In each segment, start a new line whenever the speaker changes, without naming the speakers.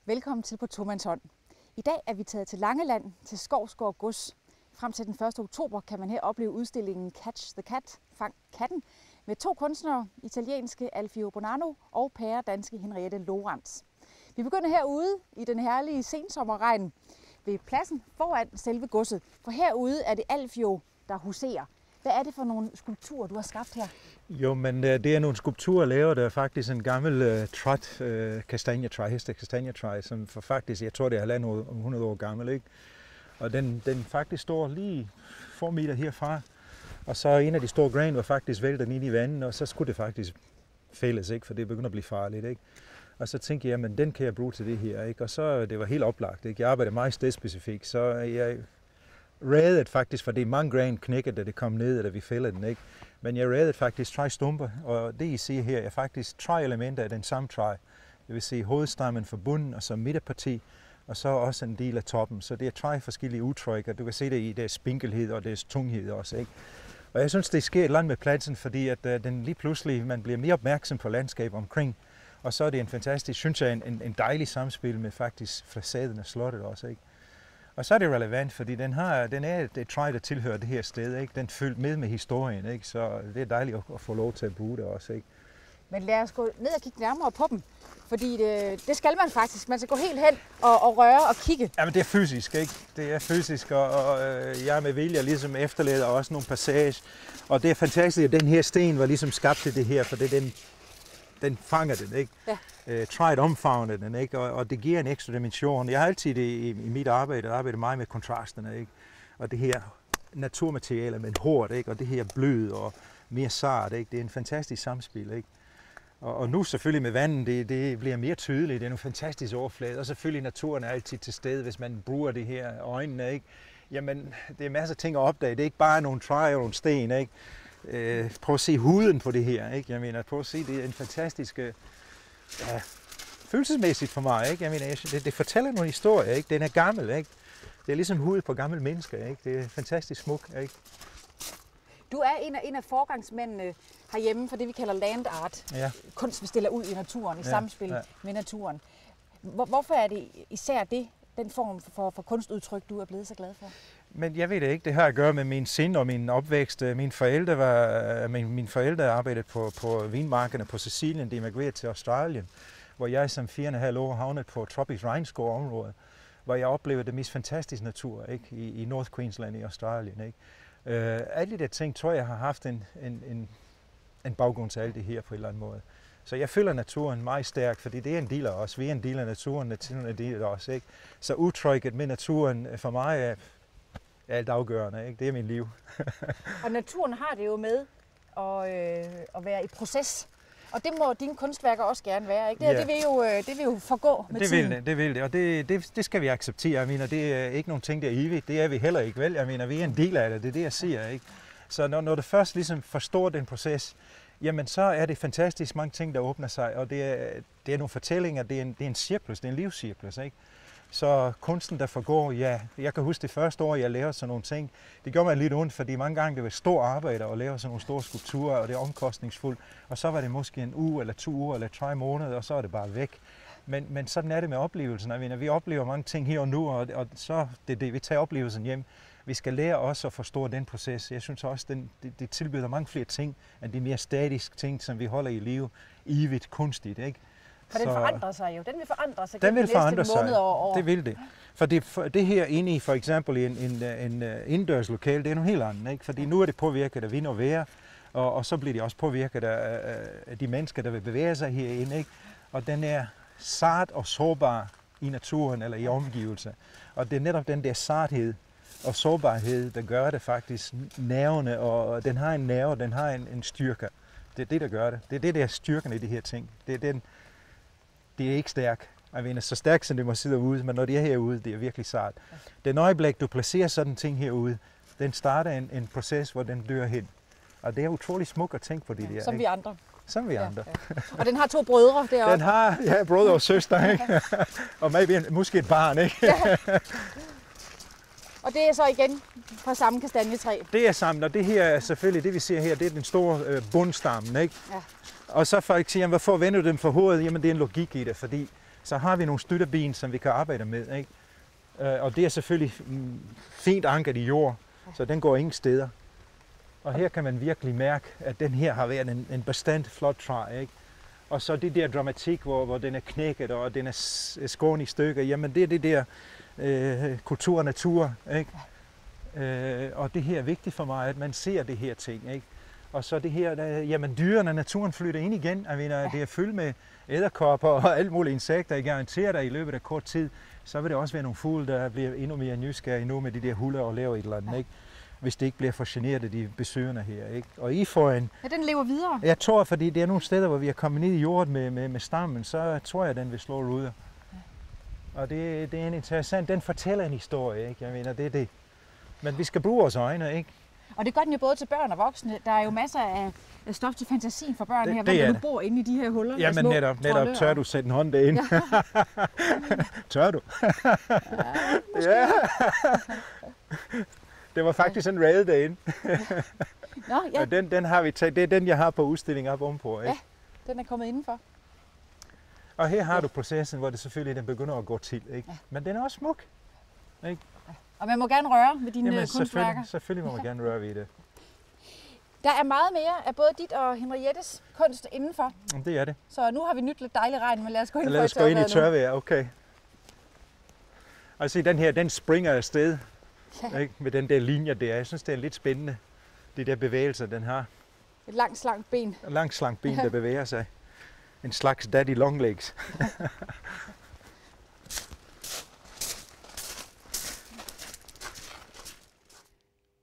Velkommen til på Tomandshånd. I dag er vi taget til Langeland til Skovsgård Gods. Frem til den 1. oktober kan man her opleve udstillingen Catch the Cat, Fang Katten, med to kunstnere, italienske Alfio Bonanno og danske Henriette Lorentz. Vi begynder herude i den herlige sensommerregn ved pladsen foran selve godset, for herude er det Alfio, der huserer. Hvad er det for nogle skulpturer, du har skabt her?
Jo, men det er nogle skulpturer lavet af faktisk en gammel hestekastanjetræ, som for faktisk, jeg tror det er 100 år gammel, ikke? Og den faktisk står lige få meter herfra, og så en af de store grene var faktisk væltet ind i vandet, og så skulle det faktisk fældes, ikke? For det begynder at blive farligt, ikke? Og så tænkte jeg, men den kan jeg bruge til det her, ikke? Og så det var helt oplagt, ikke? Jeg arbejdede meget stedspecifikt, så jeg reddede faktisk, for det er mange grene knækket, da det kom ned, da vi fældede den, ikke? Men jeg reddede faktisk 3 stumper, og det I ser her er faktisk 3 elementer af den samme træ. Det vil sige hovedstammen fra bunden, og så midterparti, og så også en del af toppen. Så det er 3 forskellige udtryk, og du kan se det i deres spinkelhed og deres tunghed også, ikke? Og jeg synes, det sker et eller andet med pladsen, fordi at den lige pludselig, man bliver mere opmærksom på landskabet omkring, og så er det en fantastisk, synes jeg, en dejlig samspil med faktisk facaden af slottet også, ikke? Og så er det relevant, fordi den er et træ, der tilhører det her sted, ikke? Den følger med historien, ikke? Så det er dejligt at få lov til at bruge det også, ikke?
Men lad os gå ned og kigge nærmere på dem, fordi det skal man faktisk. Man skal gå helt hen og røre og kigge.
Jamen det er fysisk, ikke? Det er fysisk, og jeg med vilje ligesom efterlader også nogle passage. Og det er fantastisk, at den her sten var ligesom skabt til det her, for det er den fanger den, ikke? Ja. Træet omfavner den, ikke? Og det giver en ekstra dimension. Jeg har altid i mit arbejdet meget med kontrasterne, ikke? Og det her naturmateriale med hårdt, ikke? Og det her blød og mere sart, ikke? Det er en fantastisk samspil, ikke? Og nu selvfølgelig med vandet, det bliver mere tydeligt. Det er nogle fantastiske overflader. Og selvfølgelig naturen er altid til stede, hvis man bruger det her øjnene, ikke? Jamen, det er masser af ting at opdage. Det er ikke bare nogle træer og nogle sten, ikke? Prøv at se huden på det her, ikke? Jeg mener, prøv at se, det er en fantastisk følelsesmæssigt for mig, ikke? Jeg mener, det fortæller nogle historier, ikke? Den er gammel, ikke? Det er ligesom hud på gamle mennesker, ikke? Det er fantastisk smuk, ikke?
Du er en af forgangsmændene herhjemme for det, vi kalder land art. Ja. Kunst, vi stiller ud i naturen, i samspil med naturen. Hvorfor er det især den form for kunstudtryk, du er blevet så glad for?
Men jeg ved det ikke. Det har at gøre med min sind og min opvækst. Mine forældre arbejdede på vinmarkerne på Sicilien. De emigrerede til Australien, hvor jeg som 4,5 år havnede på tropisk regnskovområde, hvor jeg oplevede det mest fantastiske natur, ikke? I North Queensland i Australien, ikke? Alle de der ting tror jeg har haft en baggrund til alt det her på en eller anden måde. Så jeg føler naturen meget stærk, fordi det er en del af os. Vi er en del af naturen, naturen er en del af os, ikke? Så udtrykket med naturen for mig er alt afgørende, ikke? Det er mit liv.
Og naturen har det jo med at være i proces. Og det må dine kunstværker også gerne være, ikke? Det vil jo forgå med tiden.
Det vil det, og det skal vi acceptere. Jeg mener, det er ikke nogen ting, der er evigt. Det er vi heller ikke, vel? Jeg mener, vi er en del af det. Det er det, jeg siger, ikke? Så når du først ligesom forstår den proces, jamen så er det fantastisk mange ting, der åbner sig, og det er nogle fortællinger, det er en cirklus, det er en livscirklus, ikke? Så kunsten, der forgår, ja, jeg kan huske det første år, jeg lavede sådan nogle ting, det gjorde mig lidt ondt, fordi mange gange det var stor arbejde at lave sådan nogle store skulpturer, og det er omkostningsfuldt, og så var det måske en uge, eller 2 uger, eller 3 måneder, og så er det bare væk. Men sådan er det med oplevelsen. Jeg mener, vi oplever mange ting her og nu, og så det vi tager oplevelsen hjem. Vi skal lære også at forstå den proces. Jeg synes også, det tilbyder mange flere ting, end de mere statiske ting, som vi holder i live, evigt, kunstigt, ikke?
For den forandrer sig jo. Den vil forandre sig.
Den vil forandre sig.
År.
Det vil det. For det her inde i for eksempel en indendørs lokale, det er noget helt andet, ikke? Fordi nu er det påvirket af vind og vejr, og så bliver det også påvirket af de mennesker, der vil bevæge sig herinde, ikke? Og den er sart og sårbar i naturen eller i omgivelser. Og det er netop den der sarthed og sårbarhed, der gør det faktisk nervende, og den har en nerve, den har en styrke. Det er det, der gør det. Det er det, der er styrken i de her ting. Det er ikke stærk. Jeg mener, så stærkt som det må sidde ude, men når det er herude, det er virkelig sart. Den øjeblik, du placerer sådan en ting herude, den starter en proces, hvor den dør hen. Og det er utrolig smukt at tænke på det der.
Som vi andre.
Som vi andre.
Ja. Og den har 2 brødre deroppe.
Den har, brødre og søster, ikke? Og måske et barn, ikke?
Ja. Og det er så igen fra samme kastanjetræ.
Det er sammen, og det her er selvfølgelig, det vi ser her, det er den store bundstammen, ikke? Ja. Og så folk siger, hvorfor vender du dem for hovedet? Jamen det er en logik i det, fordi så har vi nogle støtteben, som vi kan arbejde med, ikke? Og det er selvfølgelig fint ankret i jord, så den går ingen steder. Og her kan man virkelig mærke, at den her har været en bestandt flot træ, ikke? Og så det der dramatik, hvor den er knækket, og den er skåret i stykker, jamen det er det der kultur og natur, ikke? Og det her er vigtigt for mig, at man ser det her ting, ikke? Og så det her, jamen dyrene og naturen flytter ind igen. Jeg mener, det er fyldt med edderkopper og alt muligt insekter. Jeg garanterer dig, i løbet af kort tid, så vil det også være nogle fugle, der bliver endnu mere nysgerrige nu med de der huller og laver et eller andet, ikke? Hvis det ikke bliver for generet af de besøgende her, ikke? Og I får en...
Ja, den lever videre.
Jeg tror, fordi det er nogle steder, hvor vi er kommet ned i jorden med stammen, så tror jeg, at den vil slå ruder. Og det er en interessant, den fortæller en historie, ikke? Jeg mener, det er det. Men vi skal bruge vores øjne, ikke?
Og det gør den jo både til børn og voksne. Der er jo masser af stof til fantasien for børn her, hvor du bor inde i de her huller.
Jamen netop tør du sætte en hånd derind. Ja. Tør du? Ja. Det var faktisk en ræde derinde.
Nå, ja.
Og den har vi taget. Det er den, jeg har på udstilling op ovenpå, ikke?
Ja, den er kommet indenfor.
Og her har du processen, hvor det selvfølgelig den begynder at gå til, ikke? Ja. Men den er også smuk, ikke?
Ja. Og man må gerne røre ved dine kunstværker.
Selvfølgelig må man gerne røre ved det.
Der er meget mere af både dit og Henriettes kunst indenfor.
Det er det.
Så nu har vi nyt lidt dejlig regn, men lad os gå ind,
lad os gå ind i tørvejr, okay. Og se, den her, den springer afsted, ikke? Med den der linje der. Jeg synes, det er lidt spændende, de der bevægelser, den har.
Et langt, slankt ben.
Et langt, slankt ben, der bevæger sig. En slags daddy long legs.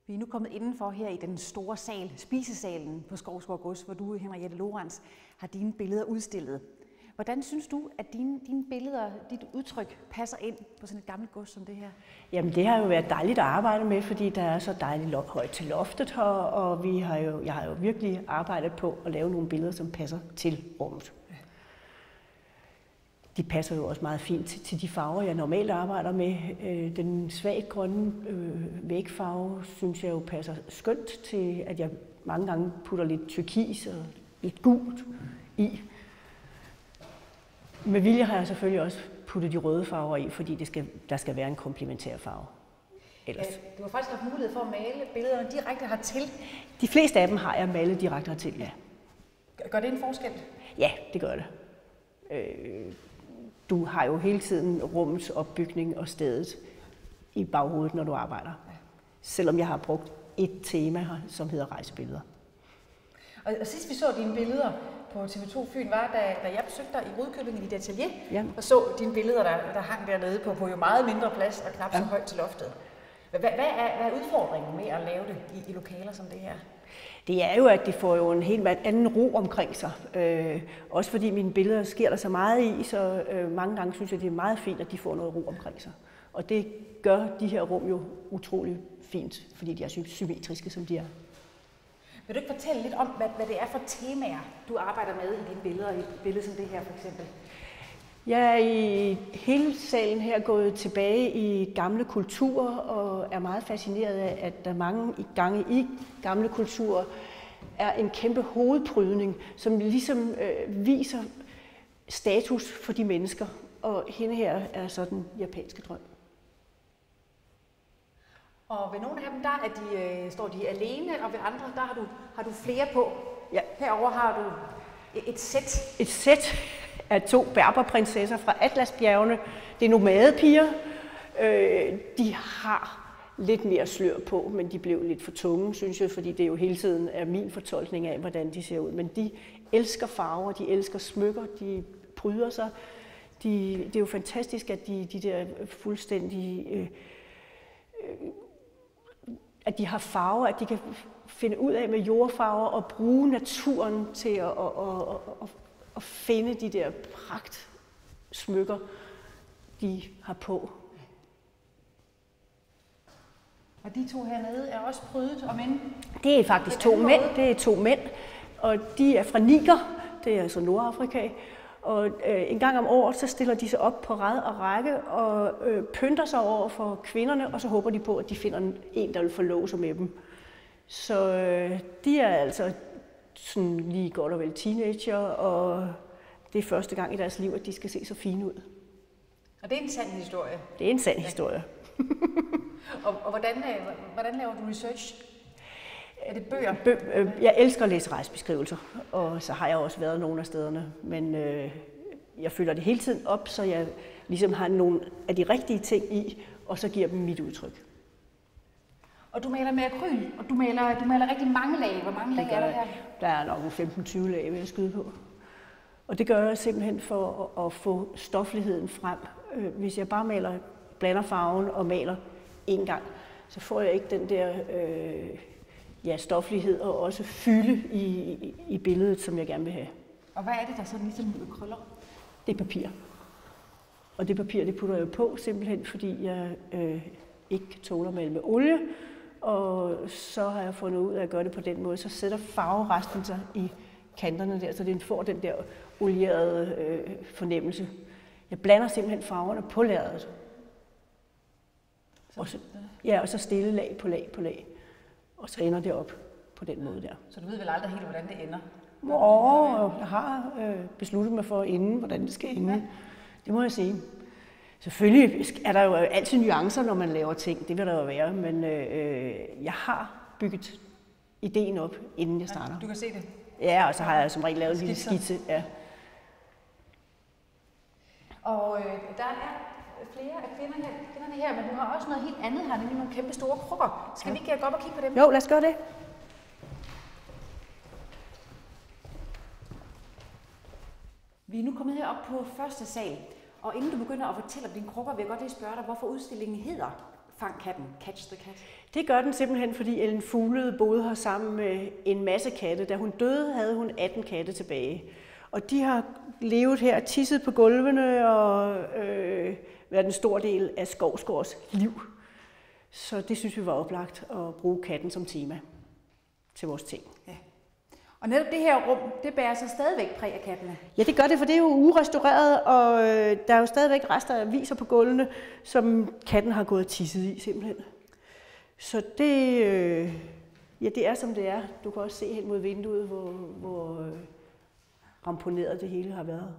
Vi er nu kommet indenfor her i den store sal, spisesalen på Skovsgård Gods, hvor du, Henriette Lorenz, har dine billeder udstillet. Hvordan synes du, at dine billeder, dit udtryk, passer ind på sådan et gammelt gods som det her?
Jamen det har jo været dejligt at arbejde med, fordi der er så dejligt højt til loftet her, og jeg har jo virkelig arbejdet på at lave nogle billeder, som passer til rummet. De passer jo også meget fint til de farver, jeg normalt arbejder med. Den svagt grønne vægfarve synes jeg jo passer skønt til, at jeg mange gange putter lidt turkis og lidt gult i. Med vilje har jeg selvfølgelig også puttet de røde farver i, fordi der skal være en komplementær farve. Ellers.
Du har faktisk haft mulighed for at male billederne direkte hertil.
De fleste af dem har jeg malet direkte hertil, ja.
Gør det en forskel?
Ja, det gør det. Du har jo hele tiden rummets opbygning og stedet i baghovedet, når du arbejder. Selvom jeg har brugt et tema her, som hedder rejsebilleder.
Og sidst vi så dine billeder på TV2 Fyn, var da jeg besøgte dig i Rudkøbing i dit atelier, og så dine billeder, der hang dernede på jo meget mindre plads og knap så højt til loftet. Hvad er udfordringen med at lave det i lokaler som det her?
Det er jo, at de får jo en helt anden ro omkring sig. Også fordi mine billeder sker der så meget i, så mange gange synes jeg, det er meget fint, at de får noget ro omkring sig. Og det gør de her rum jo utrolig fint, fordi de er symmetriske, som de er.
Vil du ikke fortælle lidt om, hvad det er for temaer, du arbejder med i dine billeder, i et billede som det her for eksempel?
Jeg er i hele salen her gået tilbage i gamle kulturer og er meget fascineret af, at der mange gange i gamle kulturer er en kæmpe hovedprydning, som ligesom viser status for de mennesker. Og hende her er så den japanske drøm.
Og ved nogle af dem, der står de alene, og ved andre, der har du flere på.
Ja.
Herover har du et sæt.
Et sæt af 2 berberprinsesser fra Atlasbjergene. Det er nomadepiger. De har lidt mere slør på, men de blev lidt for tunge, synes jeg, fordi det jo hele tiden er min fortolkning af, hvordan de ser ud. Men de elsker farver, de elsker smykker, de pryder sig. Det er jo fantastisk, at de der fuldstændig... at de har farver, at de kan finde ud af med jordfarver og bruge naturen til at finde de der pragtsmykker, de har på.
Og de 2 hernede er også prydet og mænd?
Det er faktisk 2 mænd. Det er 2 mænd, og de er fra Niger, det er altså Nordafrika. Og en gang om året, så stiller de sig op på rad og række og pynter sig over for kvinderne, og så håber de på, at de finder en, der vil forlove sig med dem. Så de er altså sådan lige godt og vel teenager, og det er første gang i deres liv, at de skal se så fine ud.
Og det er en sand historie?
Det er en sand historie.
Og hvordan laver du research? Er det bøger?
Jeg elsker at læse rejsebeskrivelser, og så har jeg også været nogle af stederne. Men jeg følger det hele tiden op, så jeg ligesom har nogle af de rigtige ting i, og så giver dem mit udtryk.
Og du maler med akryl, og du maler rigtig mange lag. Hvor mange lag er der her?
Der er nok 15-20 lag, vil jeg skyde på. Og det gør jeg simpelthen for at få stofligheden frem. Hvis jeg bare blander farven og maler en gang, så får jeg ikke den der stoflighed og også fylde i billedet, som jeg gerne vil have.
Og hvad er det, der sådan ligesom krøller?
Det er papir. Og det papir, det putter jeg på, simpelthen fordi jeg ikke tåler at male med olie. Og så har jeg fundet ud af at gøre det på den måde, så sætter farveresten sig i kanterne der, så den får den der olierede fornemmelse. Jeg blander simpelthen farverne på lærredet. Og så stille lag på lag på lag. Og så ender det op på den måde der.
Så du ved vel aldrig helt, hvordan det ender?
Jeg har besluttet mig for inden, hvordan det skal ende. Det må jeg sige. Selvfølgelig er der jo altid nuancer, når man laver ting. Det vil der jo være. Men jeg har bygget ideen op, inden jeg starter.
Du kan se det?
Ja, og så har jeg som regel lavet en lille skitse. Ja.
Og der er flere af kvinderne her, men du har også noget helt andet her, nemlig nogle kæmpe store krukker. Skal vi ikke gå op og kigge på dem?
Jo, lad os gøre det.
Vi er nu kommet herop på første sal, og inden du begynder at fortælle om dine krukker, vil jeg godt lige spørge dig, hvorfor udstillingen hedder Fang katten, Catch the Cat.
Det gør den simpelthen, fordi Ellen Fuglede boede her sammen med en masse katte. Da hun døde, havde hun 18 katte tilbage. Og de har levet her, tisset på gulvene og været en stor del af Skovsgårds liv. Så det synes vi var oplagt at bruge katten som tema til vores ting.
Ja. Og netop det her rum, det bærer så stadigvæk præg af kattene.
Ja, det gør det, for det er jo urestaureret, og der er jo stadigvæk rester af aviser på gulvene, som katten har gået og tisset i simpelthen. Så det er som det er. Du kan også se hen mod vinduet, hvor ramponeret det hele har været.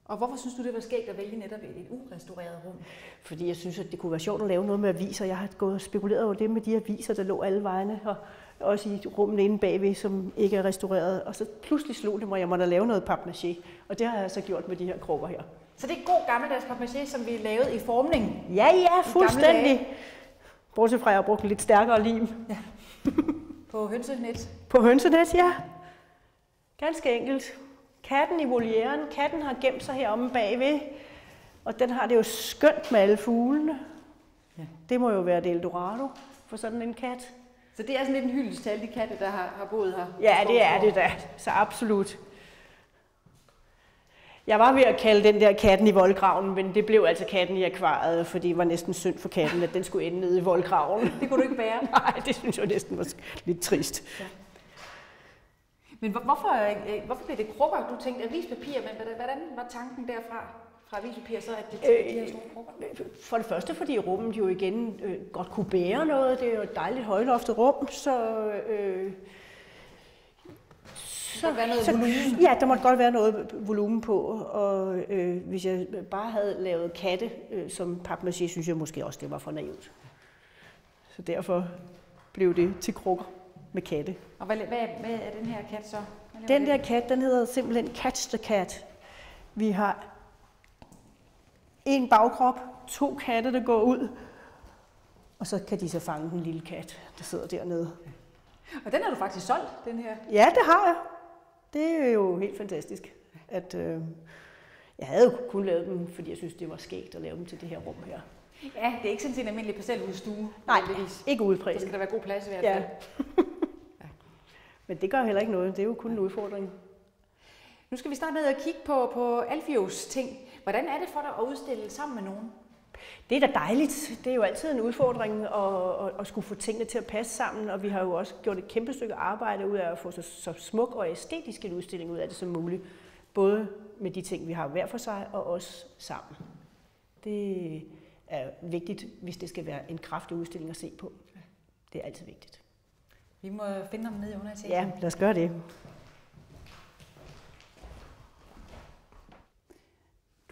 Og hvorfor synes du, det var skægt at vælge netop et urestaureret rum?
Fordi jeg synes, at det kunne være sjovt at lave noget med aviser. Jeg har gået og spekuleret over det med de aviser, der lå alle vejene, og også i rummet inde bagved, som ikke er restaureret. Og så pludselig slog det mig, at jeg måtte lave noget papmaché. Og det har jeg så gjort med de her krukker her.
Så det er god gammeldags papmaché, som vi lavede i formning?
Ja, fuldstændig. Bortset fra, at jeg har brugt lidt stærkere lim.
Ja. På hønsenet?
På hønsenet, ja. Ganske enkelt. Katten i volieren. Katten har gemt sig heromme bagved. Og den har det jo skønt med alle fuglene. Ja. Det må jo være et Eldorado for sådan en kat.
Så det er sådan lidt en hyldest til alle de katte, der har boet her?
Ja, det er det da. Så absolut. Jeg var ved at kalde den der katten i voldgraven, men det blev altså katten i akvariet, fordi det var næsten synd for katten, at den skulle ende nede i voldgraven.
Det kunne du ikke bære?
Nej, det synes jeg næsten var lidt trist. Ja.
Men hvorfor blev det krukker? Du tænkte avispapir, men hvordan var tanken derfra? Fra avispapir, så at det de her store krukker?
For det første, fordi rummet jo igen godt kunne bære noget. Det er jo et dejligt højloftet rum, så ja, der måtte godt være noget volumen på, og hvis jeg bare havde lavet katte som papmaché, synes jeg måske også, det var for naivt. Så derfor blev det til krukker med katte.
Og hvad er den her kat så?
Den der kat, den hedder simpelthen Catch the Cat. Vi har en bagkrop, 2 katte, der går ud, og så kan de så fange den lille kat, der sidder dernede.
Og den har du faktisk solgt, den her?
Ja, det har jeg. Det er jo helt fantastisk. Jeg havde jo kun lavet dem, fordi jeg synes, det var skægt at lave dem til det her rum her.
Ja, det er ikke sådan en almindelig parcelhusstue.
Nej, ikke udpræget.
Der skal der være god plads i hvert fald.
Ja. Men det gør heller ikke noget. Det er jo kun en udfordring.
Nu skal vi starte med at kigge på Alfios ting. Hvordan er det for dig at udstille sammen med nogen?
Det er da dejligt. Det er jo altid en udfordring at skulle få tingene til at passe sammen, og vi har jo også gjort et kæmpe stykke arbejde ud af at få så smuk og æstetisk en udstilling ud af det som muligt. Både med de ting, vi har hver for sig, og også sammen. Det er vigtigt, hvis det skal være en kraftig udstilling at se på. Det er altid vigtigt.
Vi må finde ham nede i underetagen.
Ja, lad os gøre det.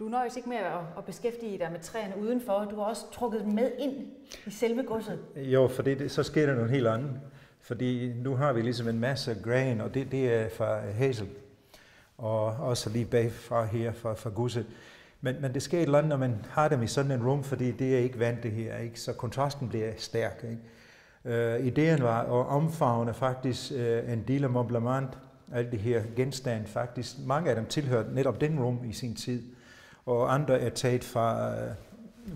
Du nøjes ikke med at beskæftige dig med træerne udenfor. Du har også trukket dem med ind i selve godset.
Jo, for så sker der noget helt andet. Fordi nu har vi ligesom en masse gran, og det er fra hazel. Og også lige bagfra her fra godset. Men det sker et eller andet, når man har dem i sådan en rum, fordi det er ikke vant det her, ikke? Så kontrasten bliver stærk. Ikke? Ideen var at omfavne faktisk en del af Mont Blanc, alle de her genstande faktisk. Mange af dem tilhørte netop den rum i sin tid, og andre er taget fra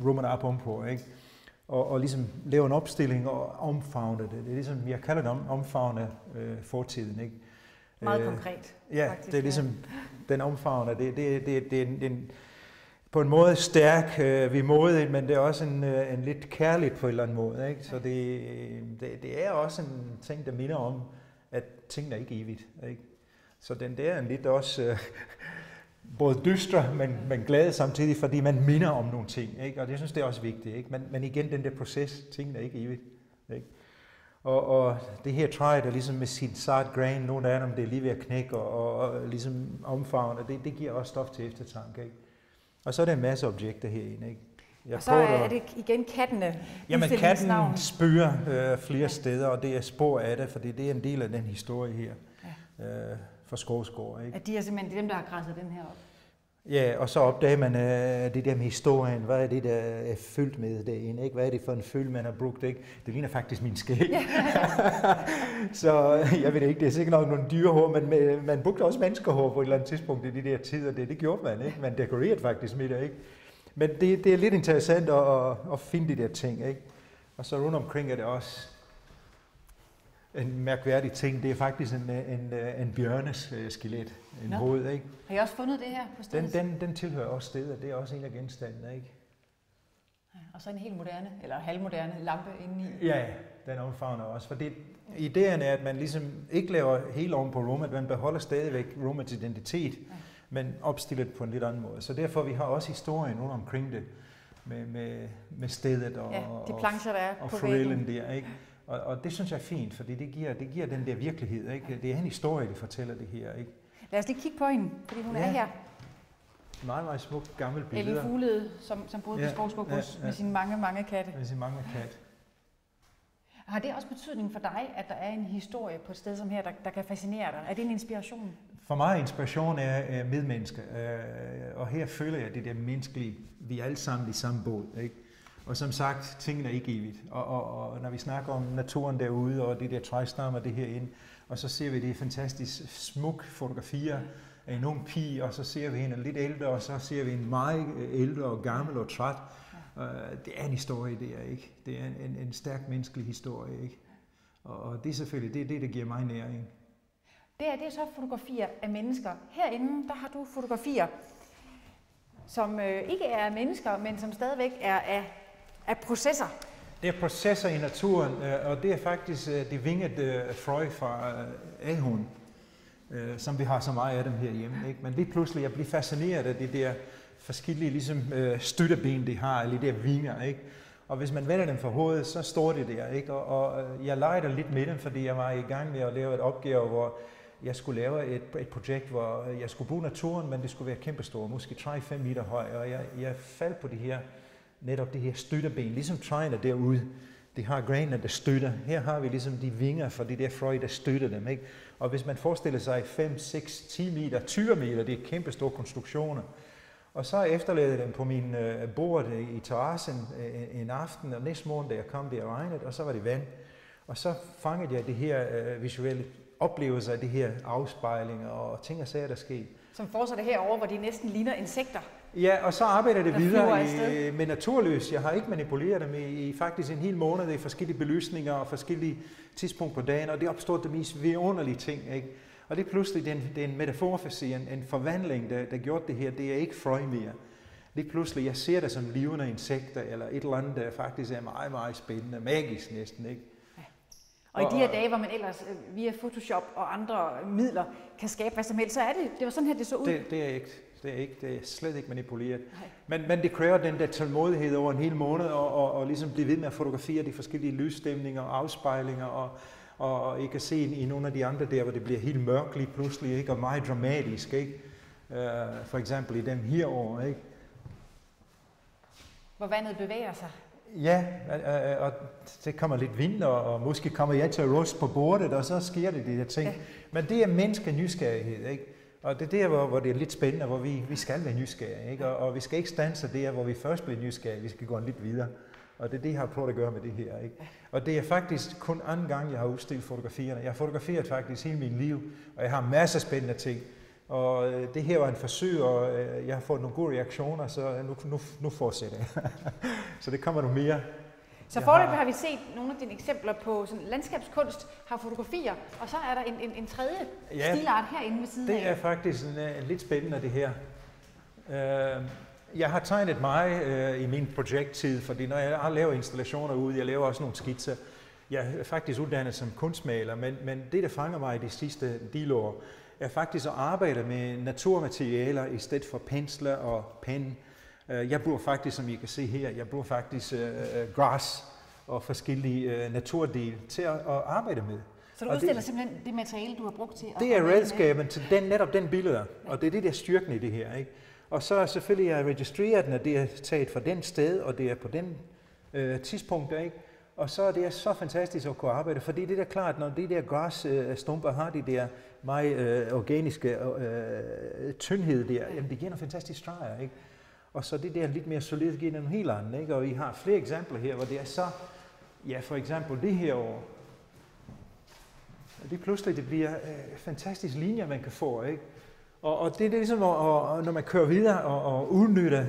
rummerne op ovenpå, ikke? Og ligesom lave en opstilling og omfavne det. Det er ligesom, jeg kalder det omfavne fortiden, ikke?
Meget konkret.
Ja,
faktisk,
det er ligesom, den omfavner, det er en på en måde stærk ved modet, men det er også en lidt kærligt på en eller anden måde, ikke? Så det er også en ting, der minder om, at tingene er ikke evigt, ikke? Så den der er en lidt også både dystre, men glad samtidig, fordi man minder om nogle ting, ikke? Og det synes det er også vigtigt, ikke? Men igen, den der proces, tingene er ikke evigt, ikke? Og det her træ, der ligesom med sit sart gran, nogle af dem, det er lige ved at knække og ligesom omfavne, det giver også stof til eftertanke, ikke? Og så er der en masse objekter herinde, ikke?
Og så er det igen kattene.
Jamen katten spørger flere steder, og det er spor af det, fordi det er en del af den historie her for Skovsgård, ikke?
At de er simpelthen dem, der har græsset den her op?
Ja, og så opdager man det der med historien. Hvad er det, der er fyldt med derinde, ikke? Hvad er det for en fyld, man har brugt, ikke? Det ligner faktisk min skæg. Så jeg ved ikke, det er sikkert nok nogle dyrehår, men man brugte også menneskehår på et eller andet tidspunkt i de der tider. Det gjorde man, ikke? Man dekorerede faktisk med det, ikke? Men det er lidt interessant at finde de der ting, ikke? Og så rundt omkring er det også en mærkværdig ting. Det er faktisk en bjørnes skelet, en hoved, ikke?
Har I også fundet det her på stedet? Den
tilhører også stedet. Det er også en af genstandene, ikke?
Og så en helt moderne, eller halvmoderne lampe indeni.
Ja, den omfavner også. For ideen er, at man ligesom ikke laver helt oven på rummet, man beholder stadigvæk rummets identitet, men opstiller det på en lidt anden måde. Så derfor vi har også historien rundt omkring det, med stedet og,
de plancher, der er
og
på
forælden der, ikke? Og det synes jeg er fint, fordi det giver den der virkelighed, ikke? Det er en historie, der fortæller det her, ikke?
Lad os lige kigge på hende, fordi hun er her.
Meget, meget smukt gammel billeder.
Ellen Fuglede, som boede på Skovsgård Gods med sine mange katte.
Med sine mange katte.
Har det også betydning for dig, at der er en historie på et sted som her, der kan fascinere dig? Er det en inspiration? For mig inspiration er medmennesker, og her føler jeg det der menneskelige. Vi er alle sammen i samme båd, ikke? Og som sagt, tingene er ikke evigt. Og når vi snakker om naturen derude, og det der træstammer, det herinde, og så ser vi de fantastisk smukke fotografier af en ung pige, og så ser vi hende lidt ældre, og så ser vi en meget ældre og gammel og træt. Det er en historie der, ikke? Det er en stærk menneskelig historie, ikke? Og det er selvfølgelig det, der giver mig næring. Det er så fotografier af mennesker. Herinde, der har du fotografier, som ikke er mennesker, men som stadigvæk er af processer. Det er processer i naturen, og det er faktisk det vingede frø fra ahorn, som vi har så meget af dem herhjemme, ikke? Men lige pludselig jeg bliver fascineret af de der forskellige ligesom, støtteben, de har, eller de der vinger, ikke? Og hvis man vender dem for hovedet, så står det der, ikke? Og jeg legede lidt med dem, fordi jeg var i gang med at lave et opgave, hvor jeg skulle lave et projekt, hvor jeg skulle bruge naturen, men det skulle være kæmpestort, måske 3-5 meter høj, og jeg faldt på netop de her støtteben, ligesom træerne derude. De har grenene, der støtter. Her har vi ligesom de vinger fra de der frø, der støtter dem, ikke? Og hvis man forestiller sig 5, 6, 10 meter, 20 meter, det er kæmpe store konstruktioner. Og så efterlade jeg dem på min bord i terrassen en aften, og næste morgen, da jeg kom, det regnede, og så var det vand. Og så fangede jeg det her visuelle oplevelser af det her afspejlinger og ting og sager, der skete. Som fortsætter herover, hvor de næsten ligner insekter. Ja, og så arbejder det videre med naturløs. Jeg har ikke manipuleret dem i faktisk en hel måned i forskellige belysninger og forskellige tidspunkter på dagen, og det opstår de mest vidunderlige ting, ikke? Og det er pludselig det er en metafor for sig, en forvandling, der gjorde det her. Det er ikke frø mere. Lige pludselig, jeg ser det som levende insekter, eller et eller andet, der faktisk er meget, meget spændende, magisk næsten, ikke? Ja. Og i de her dage, hvor man ellers via Photoshop og andre midler kan skabe hvad som helst, så er det var sådan her, det så ud. Det er slet ikke manipuleret. Men det kræver den der tålmodighed over en hel måned, og ligesom blive ved med at fotografere de forskellige lysstemninger og afspejlinger, og I kan se i nogle af de andre der, hvor det bliver helt mørkt lige pludselig, ikke? Og meget dramatisk, ikke? For eksempel i dem herover, ikke? Hvor vandet bevæger sig.
Ja, og det kommer lidt vind, og måske kommer jeg til at ruste på bordet, og så sker det de der ting. Ja. Men det er menneskelig nysgerrighed, ikke? Og det er der, hvor det er lidt spændende, hvor vi skal være nysgerrige, ikke? Og vi skal ikke standse der, hvor vi først bliver nysgerrige, vi skal gå lidt videre. Og det er det, jeg har prøvet at gøre med det her, ikke? Og det er faktisk kun anden gang, jeg har udstillet fotografierne. Jeg har fotograferet faktisk hele mit liv, og jeg har masser af spændende ting. Og det her var en forsøg, og jeg har fået nogle gode reaktioner, så nu fortsætter jeg. Så det kommer nu mere.
Så foreløbig har vi set nogle af dine eksempler på sådan landskabskunst, har fotografier, og så er der en tredje stilart herinde ved siden af.
Det er faktisk lidt spændende, det her. Jeg har tegnet meget i min projekttid, fordi når jeg laver installationer ude, jeg laver også nogle skitser. Jeg er faktisk uddannet som kunstmaler, men det, der fanger mig i de sidste del år, er faktisk at arbejde med naturmaterialer i stedet for pensler og pen. Jeg bruger faktisk, som I kan se her, jeg bruger faktisk græs og forskellige naturdele til at arbejde med.
Så du udstiller simpelthen det materiale, du har brugt til at
det er redskaben til netop den billeder, og det er det, der er styrken i det her, ikke? Og så selvfølgelig er registreret den, at det er taget fra den sted, og det er på den tidspunkt, ikke? Og så er det så fantastisk at kunne arbejde, fordi det er klart, når de der græsstumper har de der meget organiske tyndhed der, jamen det giver nogle fantastiske streger, ikke? Og så det der lidt mere solid giver nogle helt andet, ikke? Og vi har flere eksempler her, hvor det er så, ja for eksempel det her år, det pludselig det bliver fantastiske linjer, man kan få, ikke? Og det er ligesom, når man kører videre og udnytter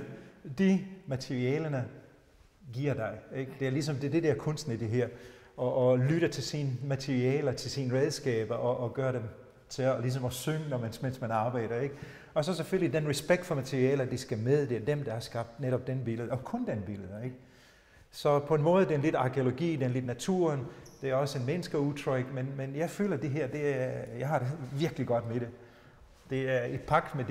de materialerne, giver dig, ikke? Det er ligesom det der kunsten i det her, og lytter til sine materialer, til sine redskaber, og gør dem til at, ligesom at synge, mens man arbejder, ikke? Og så selvfølgelig den respekt for materialer, de skal med, det er dem, der har skabt netop den billede, og kun den billede, ikke? Så på en måde, det er lidt arkeologi, det er lidt naturen, det er også en menneskeudtryk, men jeg føler det her, jeg har det virkelig godt med det. Det er et pagt med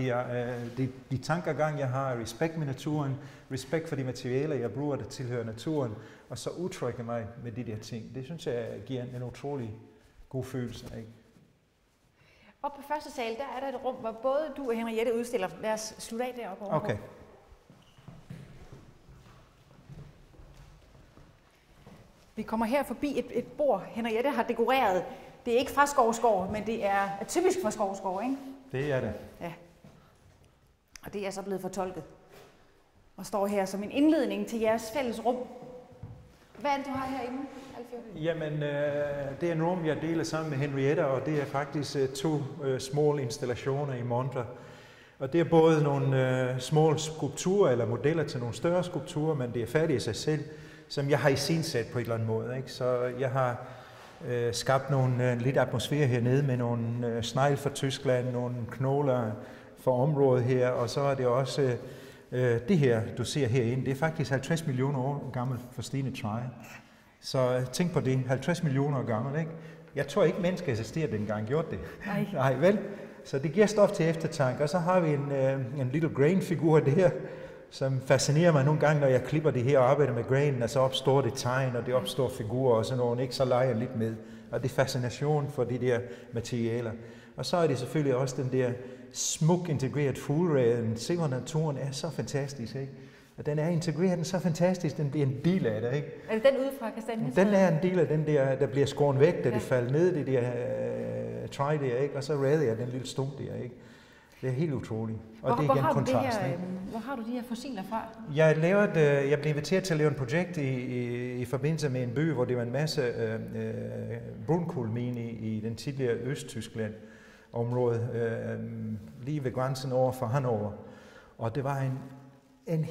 de tankegang, jeg har, respekt med naturen, respekt for de materialer, jeg bruger, der tilhører naturen, og så udtrykke mig med de der ting. Det synes jeg giver en utrolig god følelse, ikke?
Og på første sal, der er der et rum, hvor både du og Henriette udstiller. Lad os slutte af deroppe ovenpå.
Okay.
Vi kommer her forbi et bord, Henriette har dekoreret. Det er ikke fra Skovsgård, men det er typisk fra Skovsgård, ikke?
Det er det.
Ja. Og det er så blevet fortolket. Og står her som en indledning til jeres fælles rum. Hvad er det, du har herinde, Alfio?
Jamen, det er en rum, jeg deler sammen med Henriette, og det er faktisk to små installationer i montre. Og det er både nogle små skulpturer eller modeller til nogle større skulpturer, men det er færdigt i sig selv, som jeg har iscenesat på et eller andet måde, ikke? Så jeg har skabt nogle lidt atmosfære hernede med nogle snegle fra Tyskland, nogle knogler fra området her, og så er det også det her, du ser herinde, det er faktisk 50 millioner år gammelt for Stine Try. Så tænk på det, 50 millioner år gammelt, ikke? Jeg tror ikke, mennesker eksisterer dengang, gjorde det? Nej, vel? Så det giver stof til eftertanke, og så har vi en little grain-figur der, som fascinerer mig nogle gange, når jeg klipper det her og arbejder med grainen, og så opstår det tegn, og det opstår figurer og sådan noget, ikke? Så leger jeg lidt med. Og det er fascination for de der materialer. Og så er det selvfølgelig også den der smuk integreret fugleræden. Se, hvor naturen er så fantastisk, ikke? Og den er integreret så fantastisk, den bliver en del af det, ikke?
Er det den ude fra Kastanjetræet?
Den er en del af den der bliver skåret væk, da det falder ned, det der træ der, ikke? Og så redder jeg den lille stump der, ikke? Det er helt utroligt. Og det er igen kontrasten.
Hvor har du de her fossiler fra?
Jeg blev inviteret til at lave et projekt i forbindelse med en by, hvor det var en masse brunkulmine i den tidligere Østtyskland område, lige ved grænsen over for Hannover. Og det var en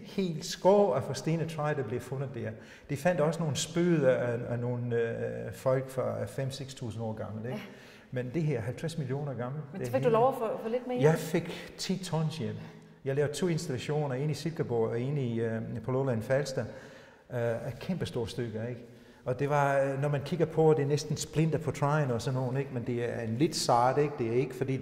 helt skov af forstenet træ, der blev fundet der. De fandt også nogle spøde af nogle folk fra 5-6.000 år gamle, ikke? Men det her er 50 millioner gammel.
Men fik du lov at få lidt med hjem?
Jeg fik 10 tons hjem. Jeg lavede 2 installationer, en i Silkeborg og en på Lolland Falster, af kæmpe store stykker, ikke? Og det var, når man kigger på, det er næsten splinter på træen og sådan noget, ikke? Men det er en lidt sart, ikke? Det er ikke, fordi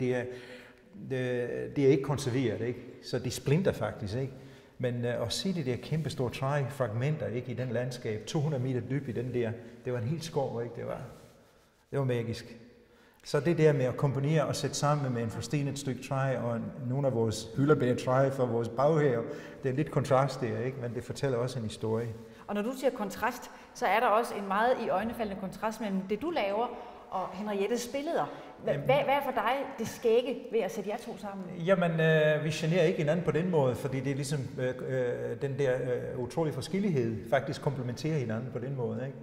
det er ikke konserveret, ikke? Så de splinter faktisk, ikke? Men at se de der kæmpe store træfragmenter, ikke? I den landskab, 200 meter dyb i den der, det var en helt skov, ikke? Det var magisk. Så det der med at kombinere og sætte sammen med en forstenet stykke træ og nogle af vores hyldebærtræ fra vores baghave, det er lidt kontrast der, ikke? Men det fortæller også en historie.
Og når du siger kontrast, så er der også en meget iøjnefaldende kontrast mellem det, du laver, og Henriettes billeder. Hvad er for dig det skægge ved at sætte jer to sammen?
Jamen, vi generer ikke hinanden på den måde, fordi det er ligesom den der utrolige forskellighed faktisk komplementerer hinanden på den måde, ikke?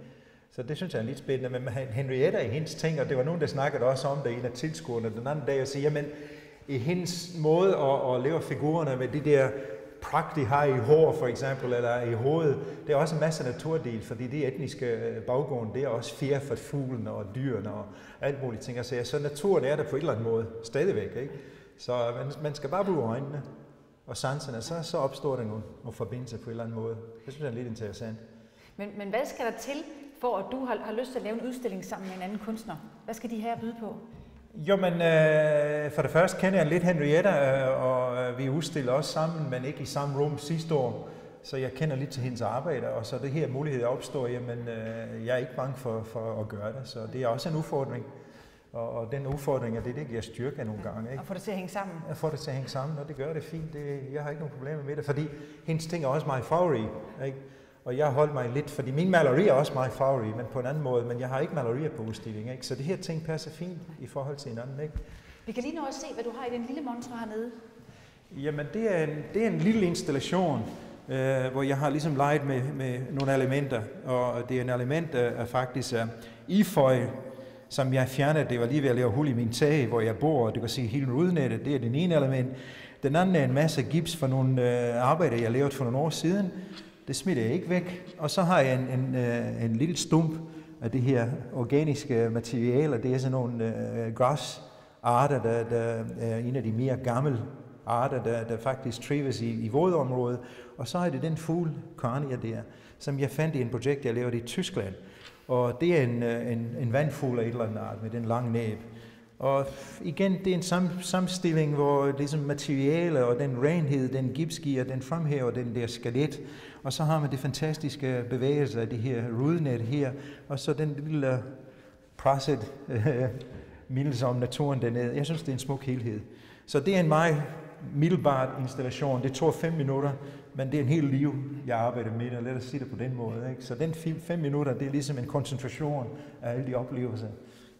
Så det synes jeg er lidt spændende. Men Henrietta i hendes ting, og det var nogen, der snakkede også om det, en af tilskuerne den anden dag, og siger, jamen, i hendes måde at lave figurerne med de der pragt, de har i hår for eksempel, eller i hovedet, det er også en masse naturdel, fordi det etniske baggrund, det er også fjer for fuglene og dyrene og alt muligt ting. Så naturen er der på en eller anden måde stadigvæk, ikke? Så man skal bare bruge øjnene og sanserne, så opstår der nogle forbindelser på en eller anden måde. Det synes jeg er lidt interessant.
Men hvad skal der til, for at du har lyst til at lave en udstilling sammen med en anden kunstner? Hvad skal de her byde på?
Jo, men for det første kender jeg lidt Henrietta, og vi udstiller også sammen, men ikke i samme rum sidste år. Så jeg kender lidt til hendes arbejde, og så det her mulighed opstår, jamen jeg er ikke bange for at gøre det. Så det er også en udfordring. Og den udfordring er det giver styrke nogle gange. Ikke?
Og få det til at hænge sammen.
Jeg får det til at hænge sammen, og det gør det fint. Jeg har ikke nogen problemer med det, fordi hendes ting er også meget farverige. Ikke? Og jeg har holdt mig lidt, fordi min maleri er også meget farverig, men på en anden måde, men jeg har ikke malerier på udstillingen, ikke? Så det her ting passer fint i forhold til hinanden, ikke?
Vi kan lige nå at se, hvad du har i den lille montre hernede.
Jamen, det er en lille installation, hvor jeg har ligesom leget med nogle elementer, og det er en element af faktisk iføj, som jeg fjernede. Det var lige ved at lave hul i min tag, hvor jeg bor, og du kan se hele rudnettet, det er den ene element. Den anden er en masse gips for nogle arbejder, jeg lavede for nogle år siden. Det smitter jeg ikke væk. Og så har jeg en lille stump af det her organiske materialer. Det er sådan nogle græsarter, der er en af de mere gamle arter, der faktisk trives i vådområdet. Og så er det den fugl, Carnia der, som jeg fandt i en projekt, jeg lavede i Tyskland. Og det er en vandfugl af et eller andet art med den lange næb. Og igen, det er en sammenstilling, hvor ligesom materiale og den renhed, den gips giver, den fremhæver den der skelet. Og så har man det fantastiske bevægelser af det her rudnet her, og så den lille presset mindelse om naturen dernede. Jeg synes, det er en smuk helhed. Så det er en meget middelbart installation. Det tog 5 minutter, men det er en hel liv, jeg arbejder med det, og lad os sige det på den måde. Ikke? Så den 5 minutter, det er ligesom en koncentration af alle de oplevelser,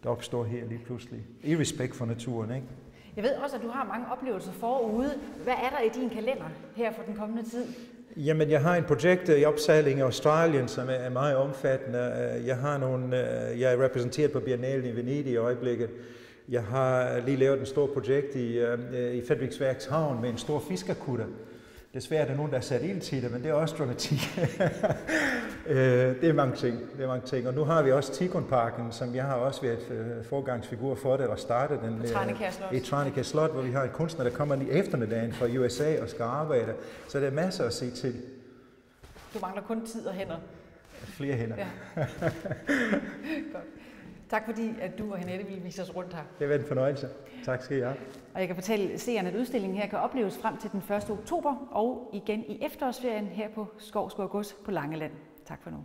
der opstår her lige pludselig. I respekt for naturen, ikke?
Jeg ved også, at du har mange oplevelser forude. Hvad er der i din kalender her for den kommende tid?
Jamen, jeg har en projekt i opsejling i Australien, som er meget omfattende. Jeg er repræsenteret på Biennalen i Venedig i øjeblikket. Jeg har lige lavet en stor projekt i Frederiksværks havn med en stor fiskerkutter. Desværre er der nogen, der har sat ild til det, men det er også dramatik. Det er mange ting. Og nu har vi også Ticonparken, som jeg har også været forgangsfigur for det, og startet den i Tranekær Slot, hvor vi har en kunstner, der kommer i eftermiddagen fra USA og skal arbejde. Så der er masser at se til.
Du mangler kun tid og hænder.
Flere hænder.
Ja. Godt. Tak fordi, at du og Henriette ville vise os rundt her.
Det har været en fornøjelse. Tak skal I have.
Og jeg kan fortælle seerne, at udstillingen her kan opleves frem til den 1. oktober og igen i efterårsferien her på Skovsgård Gods på Langeland. Tak for nu.